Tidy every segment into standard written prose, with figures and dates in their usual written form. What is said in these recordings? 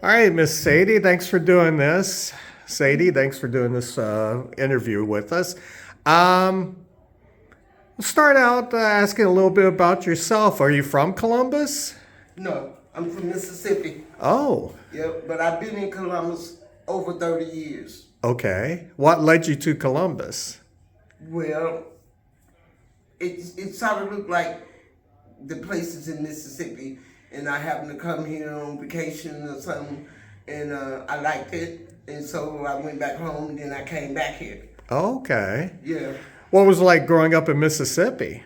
All right, Miss Sadie, thanks for doing this. Sadie, thanks for doing this interview with us. Um, we'll start out asking a little bit about yourself. Are you from Columbus? No, I'm from Mississippi. Oh, Yep, but I've been in Columbus over 30 years. okay. What led you to Columbus? Well, it sort of looked like the places in Mississippi, and I happened to come here on vacation or something, and I liked it, and so I went back home, and then I came back here. Okay. Yeah, What was it like growing up in Mississippi?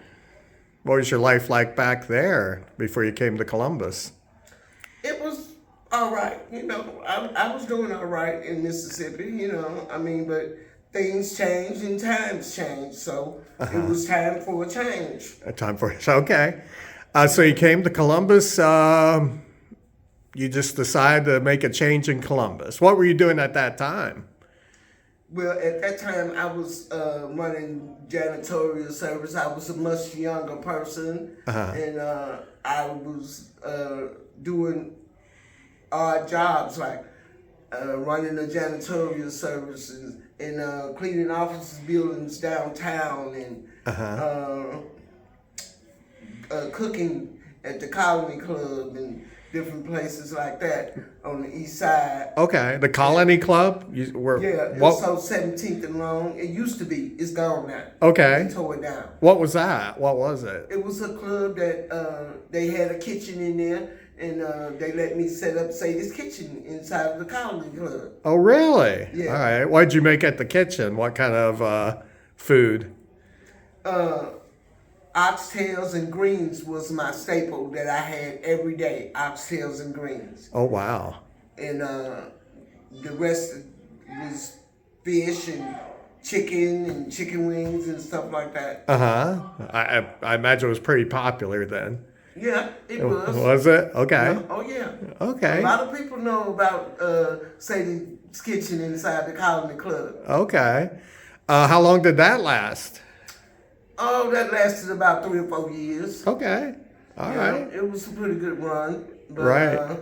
What was your life like back there before you came to Columbus? it was all right. I was doing all right in Mississippi. But things change and times change, so it was time for a change. A time for it. Okay. So you came to Columbus. You just decided to make a change in Columbus. What were you doing at that time? Well, at that time, I was running janitorial service. I was a much younger person, and I was doing odd jobs like running the janitorial services and cleaning offices, buildings downtown, and cooking at the Colony Club and different places like that on the east side. Okay, the Colony Club. You were Yeah, it was what? so 17th and Long. It used to be. It's gone now. Okay, They tore it down. what was that? What was it? It was a club that they had a kitchen in there, and they let me set up Sadie's Kitchen inside of the Colony Club. Oh, really? Yeah. All right. What did you make at the kitchen? What kind of food? Oxtails and greens was my staple that I had every day. Oxtails and greens, Oh, wow. and the rest was fish and chicken wings and stuff like that. Uh huh. I imagine it was pretty popular then. Yeah, it was. Was it? Okay. Yeah. Oh yeah. Okay. A lot of people know about Sadie's Kitchen inside the Colony Club. Okay. How long did that last? Oh, that lasted about 3 or 4 years. Okay. All right. It was a pretty good run. But, Right.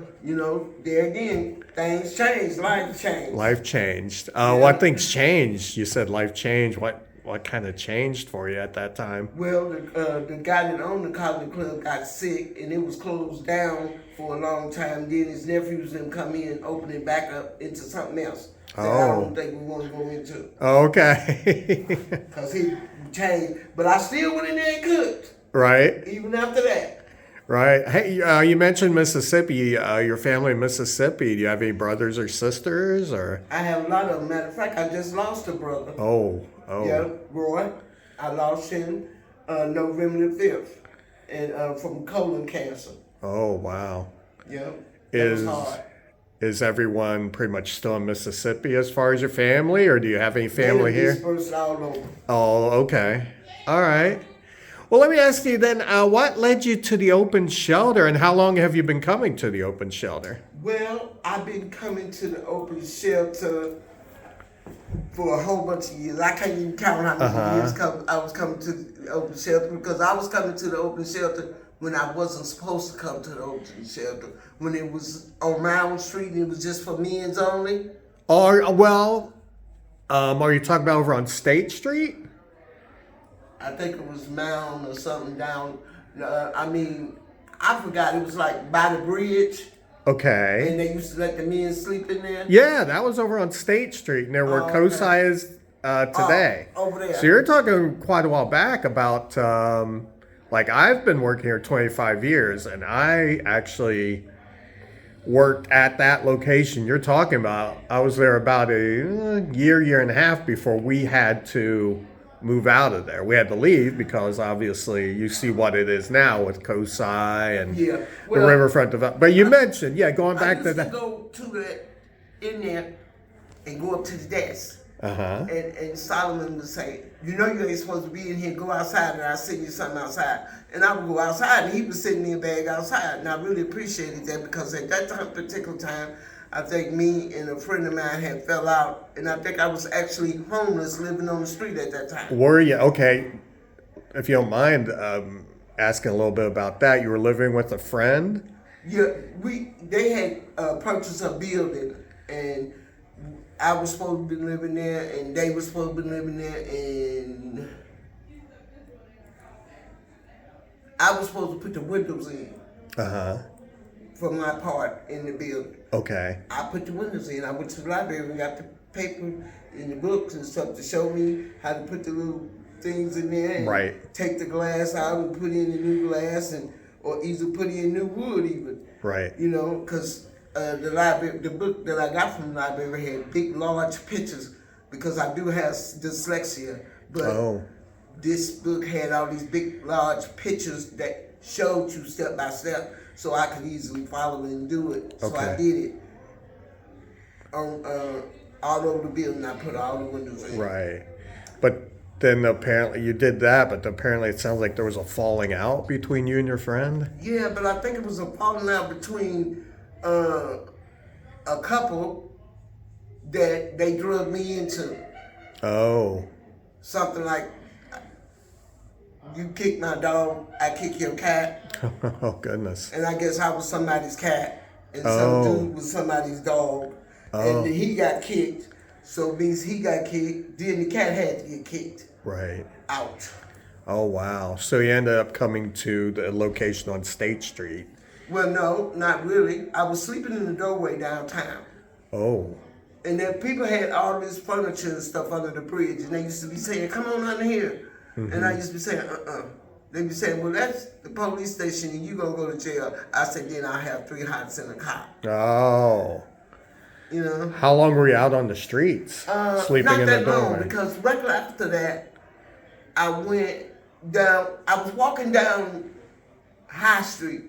there again, things changed, life changed. Life changed. What things changed? You said life changed. What kind of changed for you at that time? Well, the guy that owned the Colony Club got sick, and it was closed down for a long time. Then his nephews then come in and open it back up into something else that I don't think we want to go into. Okay. Because he changed. But I still went in there and cooked, Right. even after that. Right. Hey, you mentioned Mississippi. Your family in Mississippi. Do you have any brothers or sisters or? I have a lot of them. Matter of fact, I just lost a brother. Oh. Yeah, Roy. I lost him November the 5th and from colon cancer. Oh, wow. Yeah, that Is was hard. is everyone pretty much still in Mississippi as far as your family, or do you have any family They here? dispersed all over. Oh, okay. All right. Well, let me ask you then, what led you to the open shelter, and how long have you been coming to the open shelter? Well, I've been coming to the open shelter for a whole bunch of years. I can't even count how many years I was coming to the open shelter, because I was coming to the open shelter when I wasn't supposed to come to the open shelter. When it was on Mound Street and it was just for men's only. Or, well, are you talking about over on State Street? I think it was Mound or something down. I forgot. It was like by the bridge, Okay. and they used to let the men sleep in there. Yeah, that was over on State Street, near where Oh, COSI is today. Over there. So you're talking quite a while back about, like I've been working here 25 years, and I actually worked at that location you're talking about. I was there about a year and a half before we had to move out of there. We had to leave because obviously you see what it is now with COSI and Yeah. the Well, riverfront development. But you mentioned, going I back used to to that. go to in there and go up to the desk. Uh-huh. And Solomon would say, you ain't supposed to be in here, go outside and I'll send you something outside. And I would go outside and he would send me a bag outside. And I really appreciated that, because at that particular time, I think me and a friend of mine had fell out, and I think I was actually homeless living on the street at that time. Were you? Okay. If you don't mind asking a little bit about that, you were living with a friend? Yeah, they had purchased a building, and I was supposed to be living there, and they were supposed to be living there, and I was supposed to put the windows in for my part in the building. Okay. I put the windows in. I went to the library and got the paper and the books and stuff to show me how to put the little things in there and Right. take the glass out and put in the new glass, and or either put in new wood even. Right. You know, because the library, the book that I got from the library had big, large pictures because I do have dyslexia. But this book had all these big, large pictures that showed you step by step, so I could easily follow and do it. So I did it on all over the building. I put all the windows in. Right. But then apparently you did that, but apparently it sounds like there was a falling out between you and your friend. Yeah, but I think it was a falling out between a couple that they drugged me into. Oh. Something like, you kick my dog, I kick your cat. Oh, goodness. And I guess I was somebody's cat, and some dude was somebody's dog. And then he got kicked, so it means he got kicked, then the cat had to get kicked. Right. Out. Oh, wow. So you ended up coming to the location on State Street. Well, no, not really. I was sleeping in the doorway downtown. Oh. And then people had all this furniture and stuff under the bridge, and they used to be saying, "Come on under here." And I used to be saying, They'd be saying, "Well, that's the police station, and you gonna go to jail." I said, "Then I'll have 3 hots in a car." Oh. You know? How long were you out on the streets? Sleeping not in that the long, doorway? because right after that, I went down, I was walking down High Street,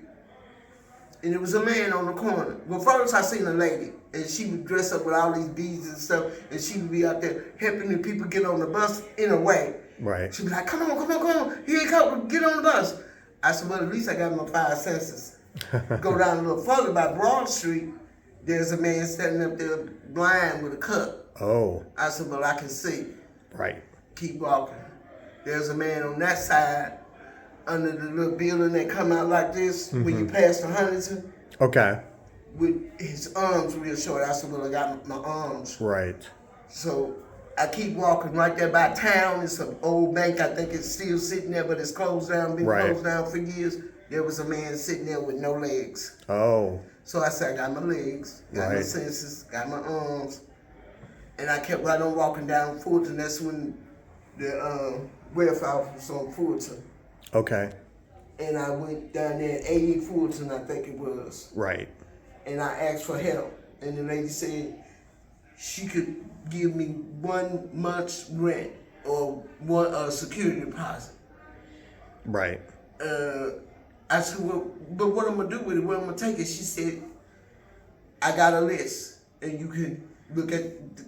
and there was a man on the corner. Well, first I seen a lady, and she would dress up with all these beads and stuff, and she would be out there helping the people get on the bus in a way. Right. She'd be like, come on, here you come, get on the bus. I said, well, at least I got my 5 senses. Go down a little further by Broad Street, there's a man standing up there blind with a cup. Oh. I said, well, I can see. Right. Keep walking. There's a man on that side under the little building that come out like this when you pass the Huntington. Okay. With his arms real short. I said, well, I got my arms. Right. So I keep walking right there by town. It's an old bank. I think it's still sitting there, but it's closed down, been closed down for years. There was a man sitting there with no legs. Oh. So I said, I got my legs, got my senses, got my arms. And I kept right on walking down Fulton. That's when the welfare office was on Fulton. Okay. And I went down there at 80 Fulton, I think it was. Right. And I asked for help. And the lady said she could give me 1 month's rent or one security deposit. Right. I said, well, but what I'm going to do with it, where I'm going to take it? She said, I got a list, and you can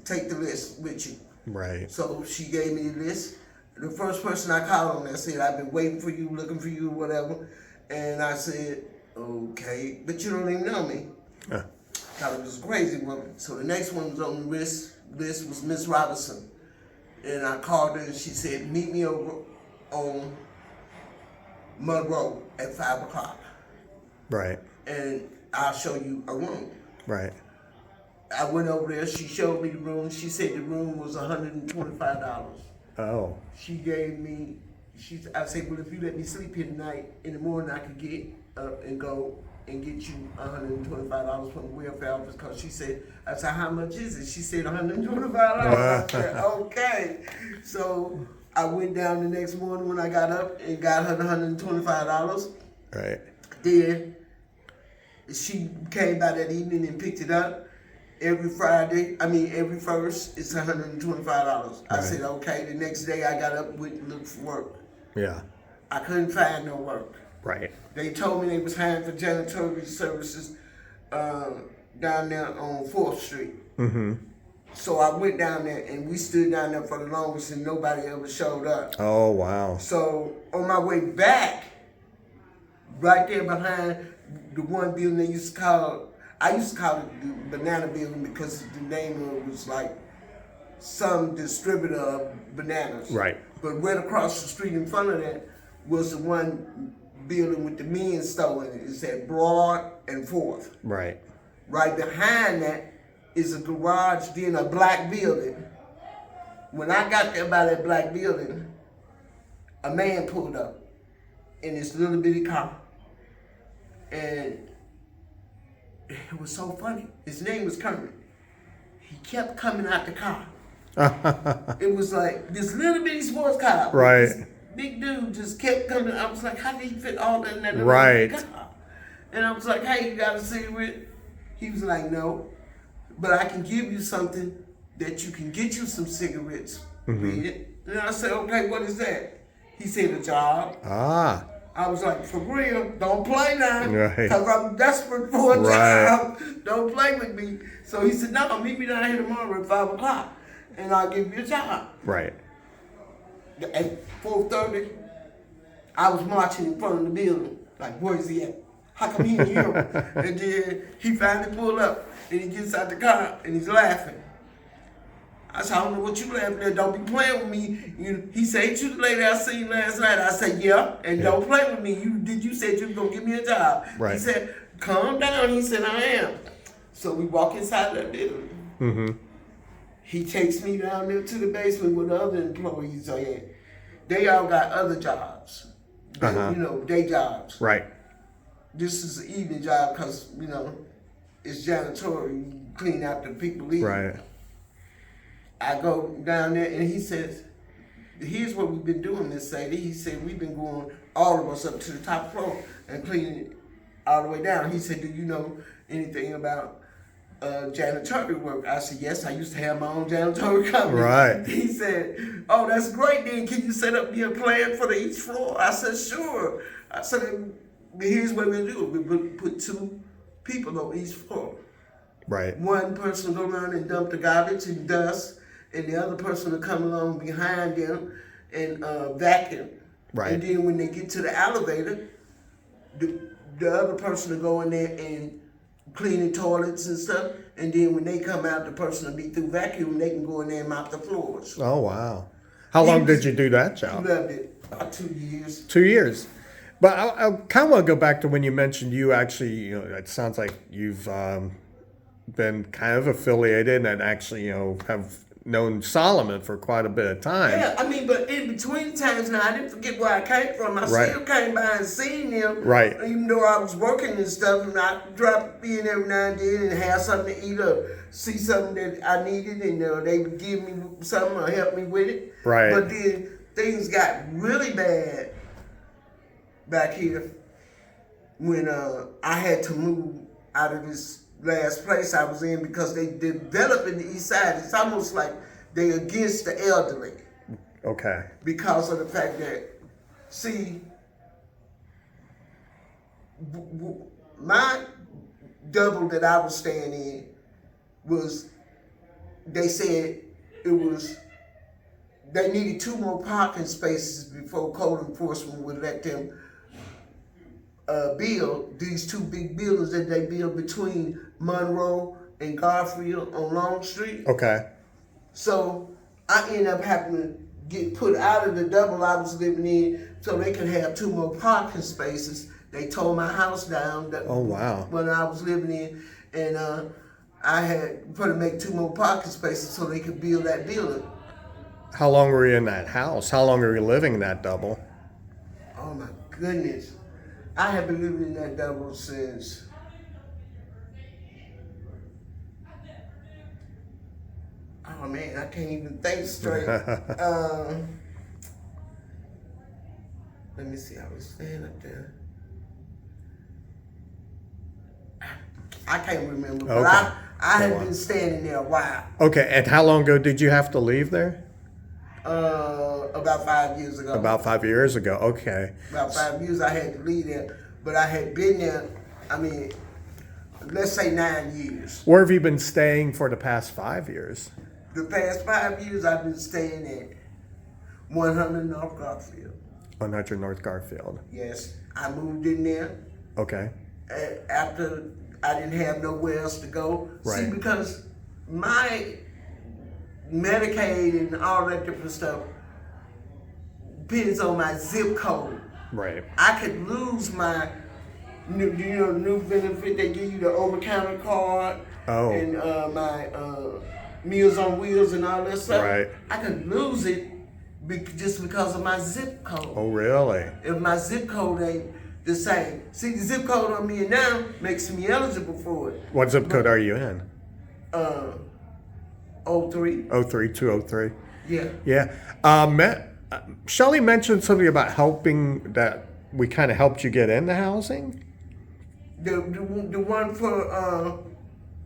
take the list with you. Right. So she gave me the list. The first person I called on, I said, I've been waiting for you, looking for you, whatever. And I said, okay, but you don't even know me. Thought it was a crazy woman. So the next one was on the list was Miss Robinson. And I called her and she said, meet me over on Monroe at 5 o'clock. Right. And I'll show you a room. Right. I went over there, she showed me the room. She said the room was $125. Oh. She gave me, I said, well, if you let me sleep here tonight, in the morning I could get up and go and get you $125 from the welfare office. Because she said, I said, how much is it? She said $125. I said, okay. So I went down the next morning when I got up and got her the $125. Right. Then she came by that evening and picked it up. Every first, it's $125. I said, okay. The next day I got up and went and looked for work. Yeah. I couldn't find no work. Right. They told me they was hiring for janitorial services down there on 4th Street. Mm-hmm. So I went down there and we stood down there for the longest and nobody ever showed up. Oh, wow. So on my way back, right there behind the one building I used to call it the Banana Building because the name of it was like some distributor of bananas. Right. But right across the street in front of that was the one building with the men's store in it. It's at Broad and 4th. Right. Right behind that is a garage, then a black building. When I got there by that black building, a man pulled up in this little bitty car. And it was so funny. His name was Kermit. He kept coming out the car. It was like this little bitty sports car. Right. This big dude just kept coming. I was like, how did he fit all that in that little Right. bitty car? And I was like, hey, you got a cigarette? He was like, no. But I can give you something that you can get you some cigarettes with. And I said, okay, what is that? He said, a job. Ah. I was like, for real, don't play now. Right. Because I'm desperate for a Right. job. Don't play with me. So he said, no, meet me down here tomorrow at 5 o'clock and I'll give you a job. Right. At 4:30, I was marching in front of the building. Like, where's he at? How come he ain't here? And then he finally pulled up and he gets out the car and he's laughing. I said, I don't know what you laughing at. Don't be playing with me. He said, ain't you the lady I seen last night? I said, yeah. And don't play with me. You said you was going to give me a job. Right. He said, calm down. He said, I am. So we walk inside that building. Mm-hmm. He takes me down there to the basement where the other employees are at. They all got other jobs. Day jobs. Right. This is an evening job because, it's janitorial. You clean after people leave. Right. I go down there and he says, here's what we've been doing, Miss Sadie. He said, we've been going, all of us, up to the top floor and cleaning it all the way down. He said, do you know anything about janitorial work? I said, yes, I used to have my own janitorial company. Right. He said, oh, that's great then. Can you set up me a plan for each floor? I said, sure. I said, here's what we do. We put 2 people on each floor. Right. One person will go around and dump the garbage and dust, and the other person will come along behind them and vacuum. Right. And then when they get to the elevator, the other person will go in there and clean the toilets and stuff. And then when they come out, the person will be through vacuum. They can go in there and mop the floors. Oh, wow. How long did you do that job? He loved it. About 2 years. 2 years. But I kind of want to go back to when you mentioned you actually, it sounds like you've been kind of affiliated and actually, have known Solomon for quite a bit of time. Yeah, but in between times now, I didn't forget where I came from. I still came by and seen them. Right. Even though I was working and stuff, and I drop in every now and then and have something to eat or see something that I needed, and they would give me something or help me with it. Right. But then things got really bad back here when I had to move out of this last place I was in because they developed in the east side. It's almost like they against the elderly. Okay. Because of the fact that, my double that I was staying in was, they said they needed 2 more parking spaces before code enforcement would let them build these 2 big buildings that they built between Monroe and Garfield on Long Street. Okay. So I ended up having to get put out of the double I was living in so they could have 2 more parking spaces. They tore my house down. Oh, wow. When I was living in, and I had to make 2 more parking spaces so they could build that building. How long were you in that house? How long were you living in that double? Oh my goodness. I have been living in that double since oh man, I can't even think straight. Let me see, I was staying up there. I can't remember, but Okay. I had been staying in there a while. Okay, and how long ago did you have to leave there? About 5 years ago. About 5 years ago, okay. About 5 years I had to leave there, but I had been there, let's say 9 years. Where have you been staying for the past 5 years? The past 5 years I've been staying at 100 North Garfield. 100 North Garfield. Yes, I moved in there Okay. after I didn't have nowhere else to go. Right. See, because my Medicaid and all that different stuff depends on my zip code. Right. I could lose my new benefit. They give you the over-counter card Oh. and my Meals on Wheels and all that stuff. Right. I could lose it just because of my zip code. Oh, really? If my zip code ain't the same. See, the zip code on me now makes me eligible for it. What zip code are you in? 03. 03203. Yeah. Yeah. Shelly mentioned something about that we kind of helped you get into housing. The one for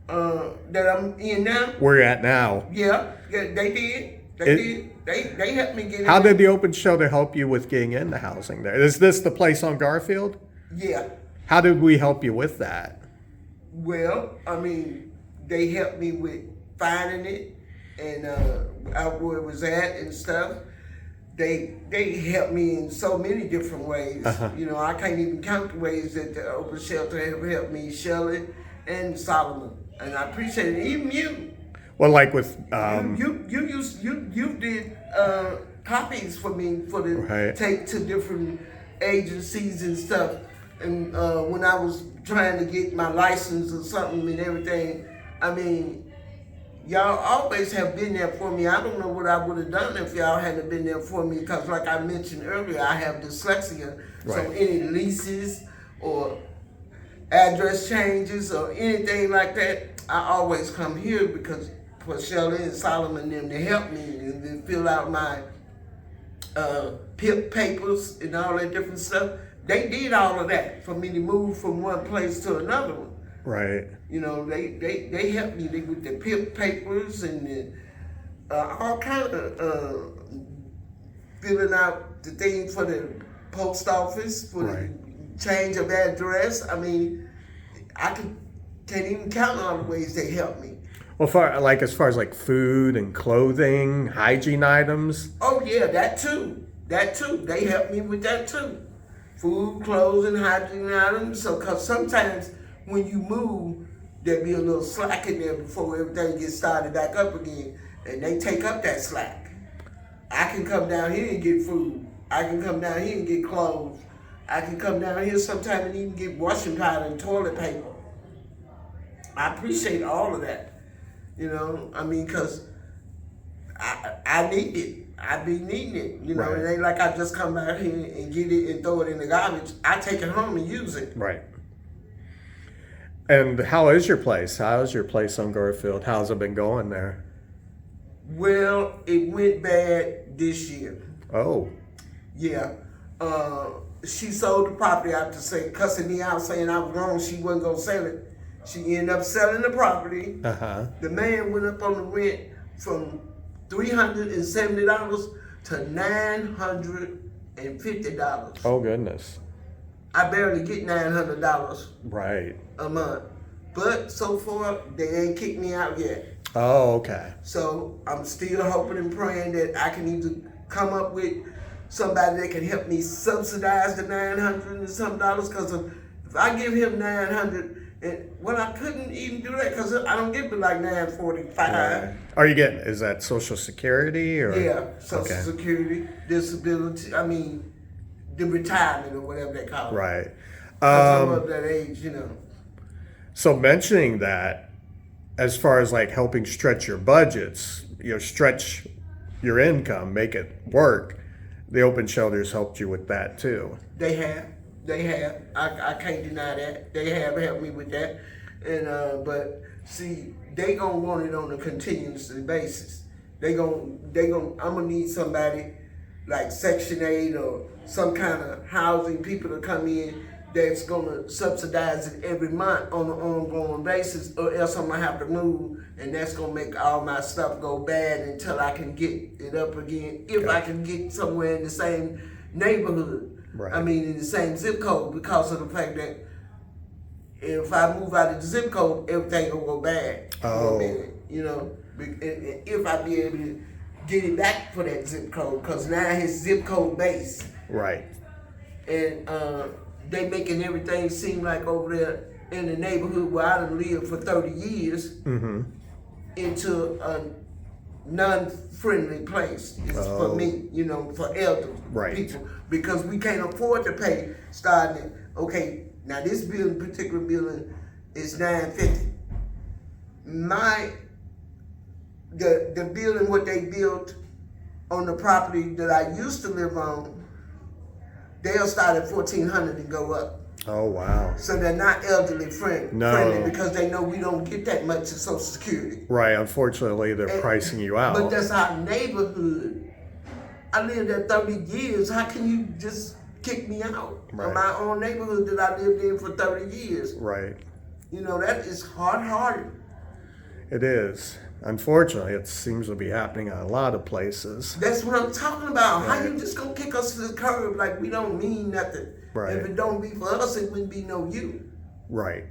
that I'm in now. Where you at now? Yeah, they did. They helped me get in. How did the open shelter help you with getting into housing there? Is this the place on Garfield? Yeah. How did we help you with that? Well, I mean, they helped me with finding it and out where it was at and stuff. They helped me in so many different ways. You know, I can't even count the ways that the open shelter have helped me, Shelley and Solomon, and I appreciate it. Even you. Well, like with You did copies for me for the Right. take to different agencies and stuff. And when I was trying to get my license or something and everything, I mean, y'all always have been there for me. I don't know what I would have done if y'all hadn't been there for me, because like I mentioned earlier, I have dyslexia. So Right. any leases or address changes or anything like that, I always come here because for Shelley and Solomon and them to help me and to fill out my PIP papers and all that different stuff. They did all of that for me to move from one place to another one. Right. You know, they helped me with the PIP papers and the, all kind of filling out the thing for the post office for Right. the change of address. I mean, can't even count all the ways they helped me. Well, as far as like food and clothing, hygiene items. Oh yeah, that too. They helped me with that too. Food, clothes, and hygiene items. So, cause sometimes when you move, there'll be a little slack in there before everything gets started back up again, and they take up that slack. I can come down here and get food. I can come down here and get clothes. I can come down here sometime and even get washing powder and toilet paper. I appreciate all of that. You know, I mean, cause I need it. I be needing it. You know, Right. It ain't like I just come out here and get it and throw it in the garbage. I take it home and use it. Right. And how is your place? How's your place on Garfield? How's it been going there? Well, it went bad this year. Oh. Yeah. She sold the property after cussing me out, saying I was wrong. She wasn't gonna sell it. She ended up selling the property. The man went up on the rent from $370 to $950. Oh, goodness. I barely get $900 Right. a month. But so far, they ain't kicked me out yet. Oh, okay. So I'm still hoping and praying that I can either come up with somebody that can help me subsidize the $900 and some dollars. Because if I give him $900, I couldn't even do that because I don't get but like $945. Right. Are you getting? Is that Social Security or? Yeah, Social Security, disability. I mean, the retirement or whatever they call it. Right. 'Cause I'm of that age, you know. So mentioning that, as far as like helping stretch your budgets, stretch your income, make it work, the open shelters helped you with that too. They have. I can't deny that. They have helped me with that. And but see, they gonna want it on a continuous basis. I'm gonna need somebody like Section 8 or some kind of housing people to come in that's gonna subsidize it every month on an ongoing basis, or else I'm gonna have to move, and that's gonna make all my stuff go bad until I can get it up again. If I can get somewhere in the same neighborhood. Right. I mean, in the same zip code, because of the fact that if I move out of the zip code, everything will go bad for a minute, you know. If I be able to get it back for that zip code, because now it's zip code based. Right. And they making everything seem like over there in the neighborhood where I done lived for 30 years into non-friendly place. It's for me, you know, for elder people, because we can't afford to pay. Starting, okay, now this building, particular building, is $950. The building what they built on the property that I used to live on, they'll start at $1,400 and go up. Oh, wow. So they're not elderly friendly No. because they know we don't get that much in Social Security. Right. Unfortunately, they're pricing you out. But that's our neighborhood. I lived there 30 years. How can you just kick me out of my own neighborhood that I lived in for 30 years? Right. You know, that is hard-hearted. It is. Unfortunately, it seems to be happening in a lot of places. That's what I'm talking about. How you just gonna kick us to the curb like we don't mean nothing? Right. If it don't be for us, it wouldn't be no you. Right.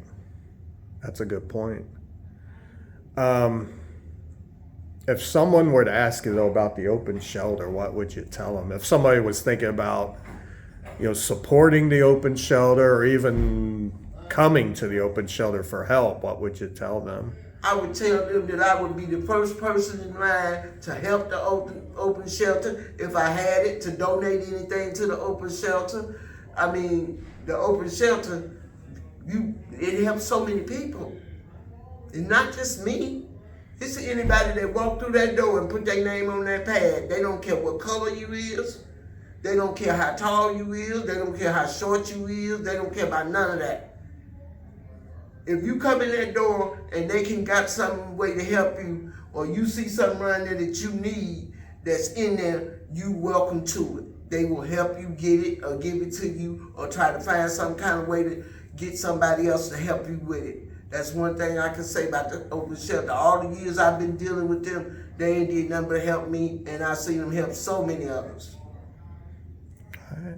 That's a good point. If someone were to ask you though about the open shelter, what would you tell them? If somebody was thinking about, you know, supporting the open shelter or even coming to the open shelter for help, what would you tell them? I would tell them that I would be the first person in line to help the open shelter if I had it, to donate anything to the open shelter. I mean, the open shelter, it helps so many people. It's not just me. It's anybody that walk through that door and put their name on that pad. They don't care what color you is. They don't care how tall you is. They don't care how short you is. They don't care about none of that. If you come in that door and they can got some way to help you, or you see something around there that you need that's in there, you welcome to it. They will help you get it or give it to you or try to find some kind of way to get somebody else to help you with it. That's one thing I can say about the open shelter. All the years I've been dealing with them, they ain't did nothing but help me, and I've seen them help so many others. All right.